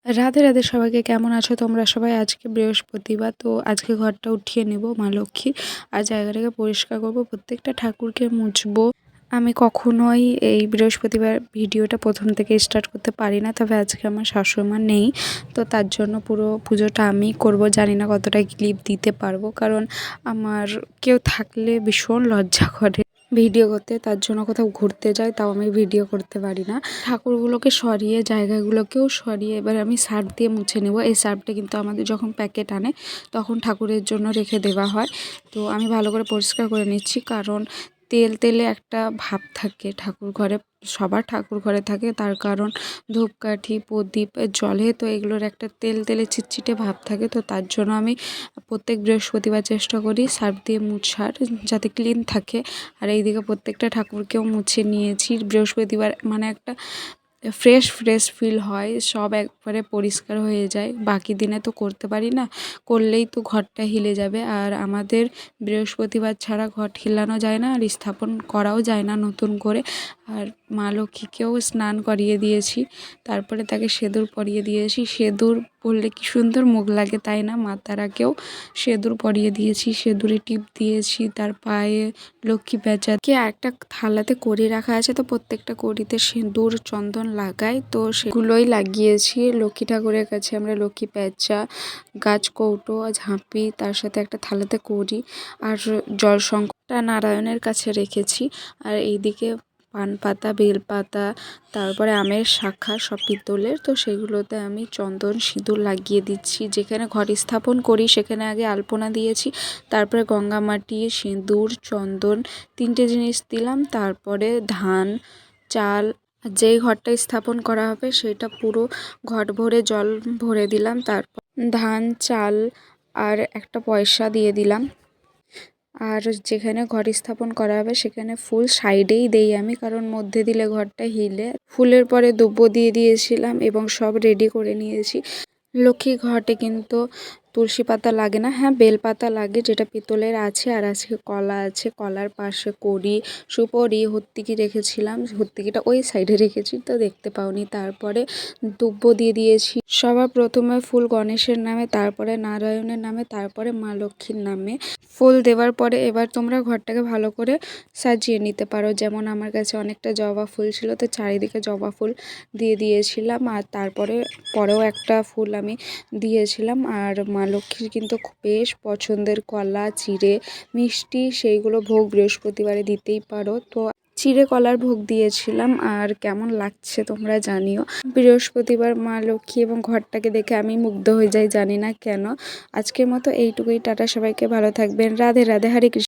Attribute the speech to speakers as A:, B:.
A: রাধে রাধে সবাইকে, কেমন আছো তোমরা সবাই? আজকে বৃহস্পতিবার, তো আজকে ঘরটা উঠিয়ে নেব মা লক্ষ্মীর, আর জায়গাটাকে পরিষ্কার করব, প্রত্যেকটা ঠাকুরকে মুছবো। আমি কখনোই এই বৃহস্পতিবার ভিডিওটা প্রথম থেকে স্টার্ট করতে পারি না, তবে আজকে আমার শাশুড়িমা নেই, তো তার জন্য পুরো পুজোটা আমি করব। জানি না কতটা ক্লিপ দিতে পারবো, কারণ আমার কেউ থাকলে ভীষণ লজ্জা করে ভিডিও করতে, তার জন্য কোথাও ঘুরতে যাই তাও আমি ভিডিও করতে পারি না। ঠাকুরগুলোকে সরিয়ে জায়গাগুলোকেও সরিয়ে এবার আমি সার্ফ দিয়ে মুছে নেব। এই সার্ফটা কিন্তু আমাদের যখন প্যাকেট আনে তখন ঠাকুরের জন্য রেখে দেওয়া হয়। তো আমি ভালো করে পরিষ্কার করে নিচ্ছি, কারণ তেল তেলে একটা ভাব থাকে ঠাকুর ঘরে, সবার ঠাকুর ঘরে থাকে, তার কারণ ধূপকাঠি প্রদীপ জলে, তো এগুলোর একটা তেল তেলে চিটচিটে ভাব থাকে। তো তার জন্য আমি প্রত্যেক বৃহস্পতিবার চেষ্টা করি সার্ফ দিয়ে মুছার, যাতে ক্লিন থাকে। আর এইদিকে প্রত্যেকটা ঠাকুরকেও মুছে নিয়েছি। বৃহস্পতিবার মানে একটা ফ্রেশ ফিল হয়, সব একবারে পরিষ্কার হয়ে যায়। বাকি দিনে তো করতে পারি না, করলেই তো ঘরটা হিলে যাবে, আর আমাদের বৃহস্পতিবার ছাড়া ঘর হিলানো যায় না, আর স্থাপন করাও যায় না নতুন করে। আর মা লক্ষ্মীকেও স্নান করিয়ে দিয়েছি, তারপরে তাকে সিঁদুর পরিয়ে দিয়েছি। সিঁদুর পরলে কি সুন্দর মুখ লাগে, তাই না? মা তারাকেও সিঁদুর পরিয়ে দিয়েছি, সিঁদুরে টিপ দিয়েছি, তার পায়ে লক্ষ্মী প্যাঁচাকে একটা থালাতে কড়ি রাখা আছে, তো প্রত্যেকটা কড়িতে সিঁদুর চন্দন লাগাই, তো সেগুলোই লাগিয়েছি। লক্ষ্মী ঠাকুরের কাছে আমরা লক্ষ্মী প্যাঁচা, গাছ কৌটো, ঝাঁপি, তার সাথে একটা থালাতে কড়ি আর জল শঙ্করটা নারায়ণের কাছে রেখেছি। আর এইদিকে পান পাতা, বেলপাতা, তারপরে আমের শাখা, সব পিতলের, তো সেগুলোতে আমি চন্দন সিঁদুর লাগিয়ে দিচ্ছি। যেখানে ঘর স্থাপন করি সেখানে আগে আলপনা দিয়েছি, তারপরে গঙ্গা মাটি, সিঁদুর, চন্দন, তিনটে জিনিস দিলাম। তারপরে ধান, চাল, যেই ঘরটা স্থাপন করা হবে সেটা পুরো ঘট ভরে জল ভরে দিলাম, তারপর ধান, চাল আর একটা পয়সা দিয়ে দিলাম। আর যেখানে ঘর স্থাপন করা হবে সেখানে ফুল সাইডেই দেই আমি, কারণ মধ্যে দিলে ঘরটা হিলে। ফুলের পরে দুব্বো দিয়ে দিয়েছিলাম এবং সব রেডি করে নিয়েছি। লক্ষ্মী ঘটে কিন্তু তুলসী পাতা লাগে না, হ্যাঁ বেল পাতা লাগে, যেটা পিতলের আছে। আর আজকে কলা আছে, কলার পাশে কড়ি, সুপরি, হত্তিকি রেখেছিলাম, হত্তিকিটা ওই সাইডে রেখেছি, তো দেখতে পাওনি। তারপরে দুব্বো দিয়ে দিয়েছি। সবার প্রথমে ফুল গণেশের নামে, তারপরে নারায়ণের নামে, তারপরে মা লক্ষ্মীর নামে ফুল দেওয়ার পরে এবার তোমরা ঘরটাকে ভালো করে সাজিয়ে নিতে পারো। যেমন আমার কাছে অনেকটা জবা ফুল ছিল, তো চারিদিকে জবা ফুল দিয়ে দিয়েছিলাম। আর পরেও একটা ফুল আমি দিয়েছিলাম। আর মা লক্ষ্মীর কিন্তু বেশ পছন্দের কলা, চিড়ে, মিষ্টি, সেইগুলো ভোগ বৃহস্পতিবারে দিতেই পারো। তো চিড়ে কলার ভোগ দিয়েছিলাম। আর কেমন লাগছে তোমরা জানিও। বৃহস্পতিবার মা লক্ষ্মী এবং ঘরটাকে দেখে আমি মুগ্ধ হয়ে যাই, জানি না কেন। আজকের মতো এইটুকুই, টাটা, সবাইকে ভালো থাকবেন, রাধে রাধে, হরে কৃষ্ণ।